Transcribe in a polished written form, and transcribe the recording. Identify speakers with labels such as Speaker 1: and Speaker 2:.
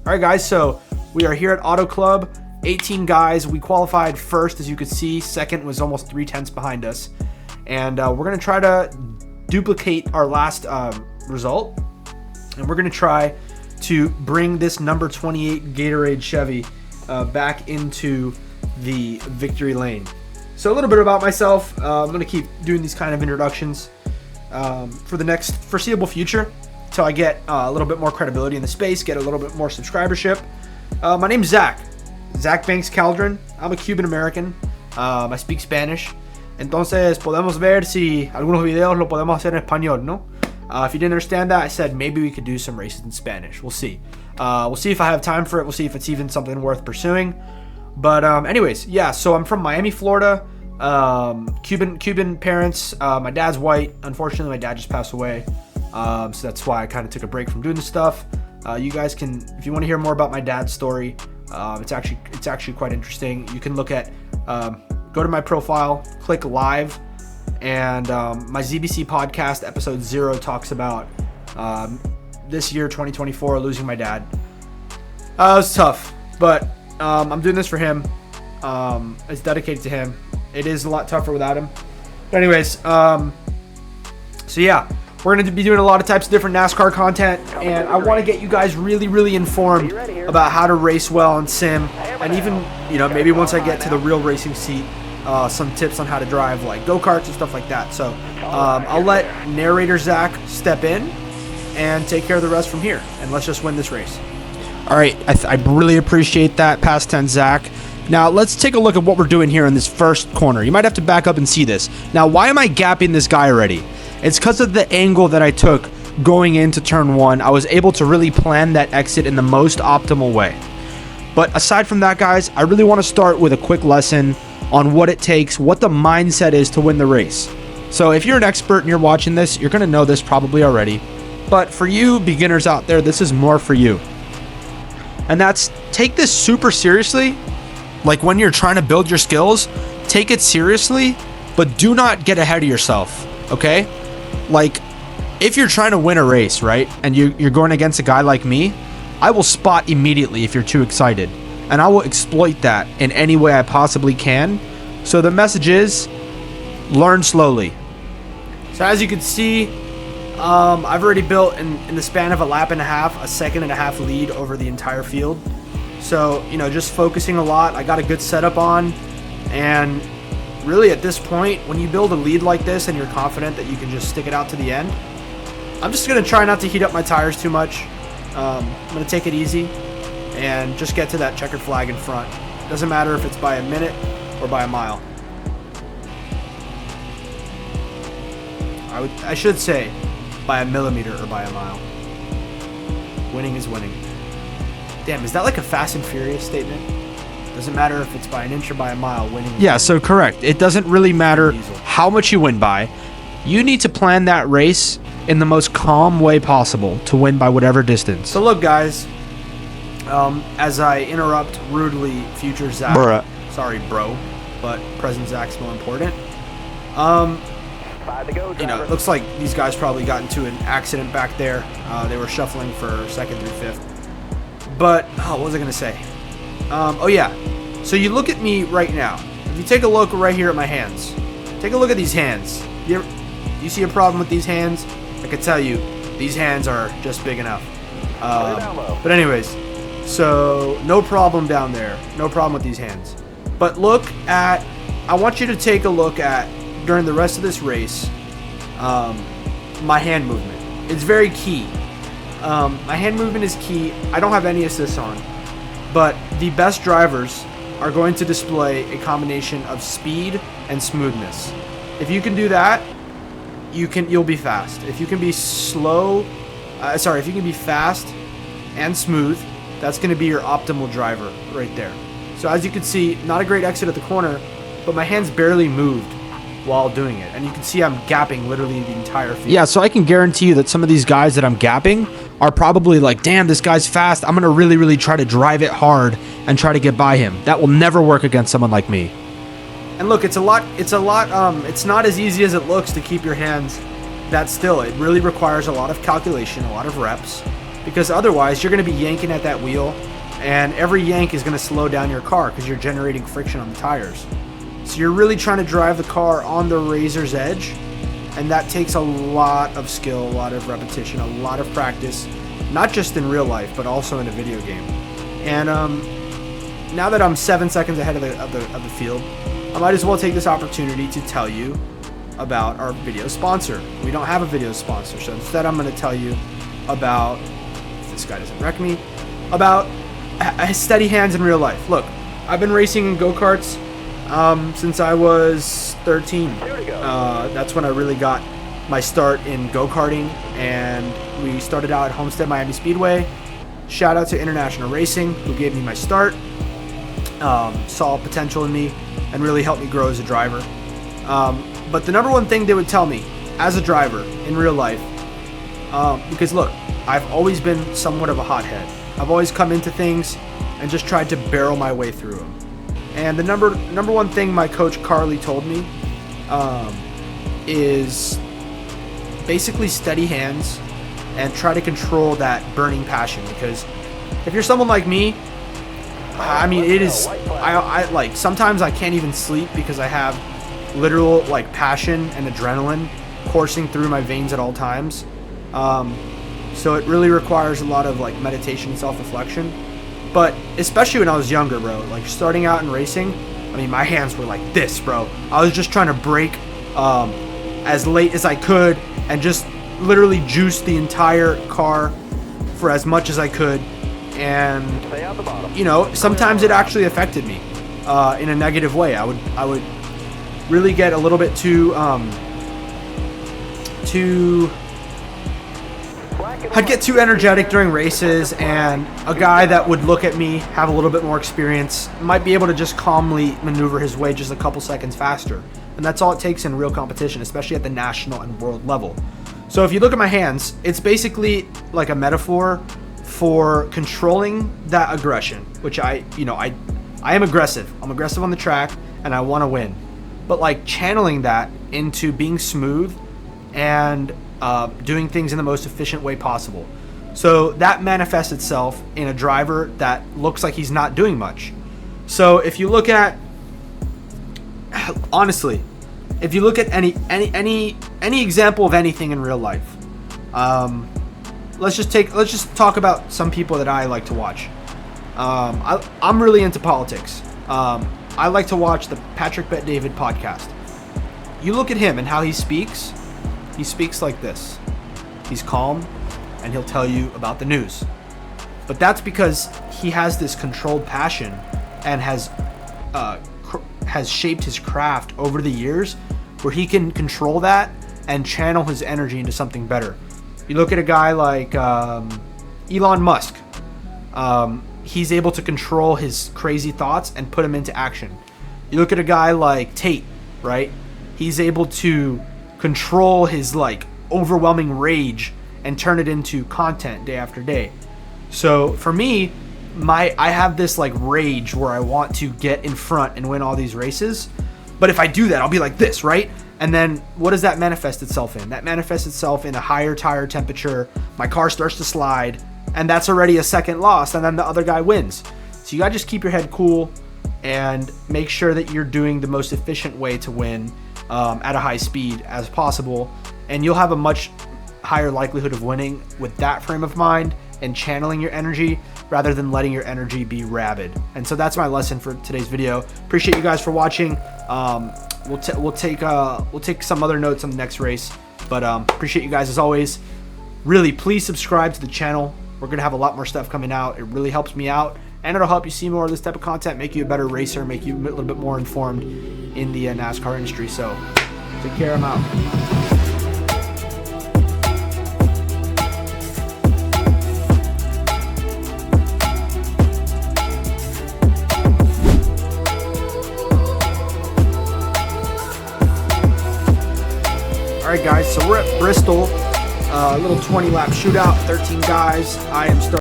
Speaker 1: All right, guys, so we are here at Auto Club, 18 guys. We qualified first, as you could see. Second was almost 3/10 behind us. And we're going to try to duplicate our last result. And we're going to try to bring this number 28 Gatorade Chevy back into the victory lane. So a little bit about myself. I'm going to keep doing these kind of introductions for the next foreseeable future until I get a little bit more credibility in the space, get a little bit more subscribership. My name's Zach Banks-Calderín. I'm a Cuban American. I speak Spanish. Entonces podemos ver si algunos videos lo podemos hacer en español, ¿no? If you didn't understand that, I said maybe we could do some races in Spanish. We'll see. We'll see if I have time for it. We'll see if it's even something worth pursuing. But anyways, yeah, so I'm from Miami, Florida. Cuban parents. My dad's white. Unfortunately, my dad just passed away. So that's why I kind of took a break from doing this stuff. You guys can, if you want to hear more about my dad's story, it's actually quite interesting. You can look at, go to my profile, click live, and my ZBC podcast episode 0 talks about this year, 2024, losing my dad. It was tough, but I'm doing this for him. It's dedicated to him. It is a lot tougher without him. But anyways, so yeah, we're going to be doing a lot of types of different NASCAR content, and I want to get you guys really informed about how to race well on sim, and even, maybe once I get to the real racing seat, some tips on how to drive like go-karts and stuff like that. So I'll let narrator Zach step in and take care of the rest from here, and let's just win this race.
Speaker 2: All right, I really appreciate that, past tense Zach. Now let's take a look at what we're doing here in this first corner. You might have to back up and see this. Now, why am I gapping this guy already? It's because of the angle that I took going into turn 1. I was able to really plan that exit in the most optimal way. But aside from that, guys, I really want to start with a quick lesson on what it takes, what the mindset is to win the race. So if you're an expert and you're watching this, you're going to know this probably already. But for you beginners out there, this is more for you. And that's, take this super seriously. Like when you're trying to build your skills, take it seriously, but do not get ahead of yourself, okay? Like, if you're trying to win a race, right, and you're going against a guy like me, I will spot immediately if you're too excited, and I will exploit that in any way I possibly can. So the message is, learn slowly.
Speaker 1: So as you can see, I've already built, in the span of a lap and a half, a second and a half lead over the entire field. So, just focusing a lot. I got a good setup on, and really at this point, when you build a lead like this and you're confident that you can just stick it out to the end, I'm just going to try not to heat up my tires too much. I'm going to take it easy and just get to that checkered flag in front. Doesn't matter if it's by a minute or by a mile. I should say by a millimeter or by a mile. Winning is winning. Damn, is that like a Fast and Furious statement? Doesn't matter if it's by an inch or by a mile, winning.
Speaker 2: Yeah, so correct. It doesn't really matter how much you win by. You need to plan that race in the most calm way possible to win by whatever distance.
Speaker 1: So look, guys, as I interrupt rudely future Zach.
Speaker 2: Bruh.
Speaker 1: Sorry, bro, but present Zach's more important. It looks like these guys probably got into an accident back there. They were shuffling for second through fifth. But, what was I going to say? Oh yeah, so you look at me right now. If you take a look right here at my hands, take a look at these hands. You see a problem with these hands? I can tell you, these hands are just big enough. But anyways, so no problem down there. No problem with these hands. But I want you to take a look at, during the rest of this race, my hand movement. It's very key. My hand movement is key. I don't have any assists on. But the best drivers are going to display a combination of speed and smoothness. If you can do that, you'll be fast. If you can be if you can be fast and smooth, that's going to be your optimal driver right there. So as you can see, not a great exit at the corner, but my hands barely moved while doing it. And you can see I'm gapping literally the entire field.
Speaker 2: Yeah, so I can guarantee you that some of these guys that I'm gapping are probably like, damn, this guy's fast. I'm going to really try to drive it hard and try to get by him. That will never work against someone like me.
Speaker 1: And look, it's not as easy as it looks to keep your hands that still. It really requires a lot of calculation, a lot of reps. because otherwise you're going to be yanking at that wheel, and every yank is going to slow down your car because you're generating friction on the tires. So you're really trying to drive the car on the razor's edge, and that takes a lot of skill, a lot of repetition, a lot of practice, not just in real life, but also in a video game. And now that I'm 7 seconds ahead of the field, I might as well take this opportunity to tell you about our video sponsor. We don't have a video sponsor, so instead I'm going to tell you about, if this guy doesn't wreck me, about steady hands in real life. Look, I've been racing in go-karts since I was 13. That's when I really got my start in go-karting, and we started out at Homestead-Miami Speedway. Shout out to International Racing, who gave me my start, saw potential in me, and really helped me grow as a driver. But the number one thing they would tell me as a driver in real life, because look, I've always been somewhat of a hothead. I've always come into things and just tried to barrel my way through them. And the number one thing my coach Carly told me is basically steady hands and try to control that burning passion. Because if you're someone like me, I mean, it is, I like, sometimes I can't even sleep because I have literal like passion and adrenaline coursing through my veins at all times. So it really requires a lot of like meditation and self-reflection. But especially when I was younger, bro, like starting out in racing, I mean, my hands were like this, bro. I was just trying to brake as late as I could and just literally juice the entire car for as much as I could. And, you know, sometimes it actually affected me in a negative way. I would really get a little bit I'd get too energetic during races, and a guy that would look at me, have a little bit more experience, might be able to just calmly maneuver his way just a couple seconds faster. And that's all it takes in real competition, especially at the national and world level. So if you look at my hands, it's basically like a metaphor for controlling that aggression, which I am aggressive. I'm aggressive on the track, and I want to win. But like channeling that into being smooth and doing things in the most efficient way possible. So that manifests itself in a driver that looks like he's not doing much. So if you look at, honestly, if you look at any example of anything in real life, let's just talk about some people that I like to watch. I'm really into politics. I like to watch the Patrick Bet-David podcast. You look at him and how he speaks. He speaks like this. He's calm, and he'll tell you about the news. But that's because he has this controlled passion and has shaped his craft over the years, where he can control that and channel his energy into something better. You look at a guy like Elon Musk. He's able to control his crazy thoughts and put them into action. You look at a guy like Tate, right? He's able to control his like overwhelming rage and turn it into content day after day. So for me, I have this like rage where I want to get in front and win all these races. But if I do that, I'll be like this, right? And then what does that manifest itself in? That manifests itself in a higher tire temperature. My car starts to slide, and that's already a second loss, and then the other guy wins. So you gotta just keep your head cool and make sure that you're doing the most efficient way to win at a high speed as possible, and you'll have a much higher likelihood of winning with that frame of mind and channeling your energy rather than letting your energy be rabid. And so that's my lesson for today's video. Appreciate you guys for watching. We'll take some other notes on the next race, but appreciate you guys as always. Really, please subscribe to the channel. We're gonna have a lot more stuff coming out. It really helps me out, and it'll help you see more of this type of content, make you a better racer, make you a little bit more informed in the NASCAR industry. So take care. I'm out. Alright guys, so we're at Bristol, a little 20 lap shootout, 13 guys. I am starting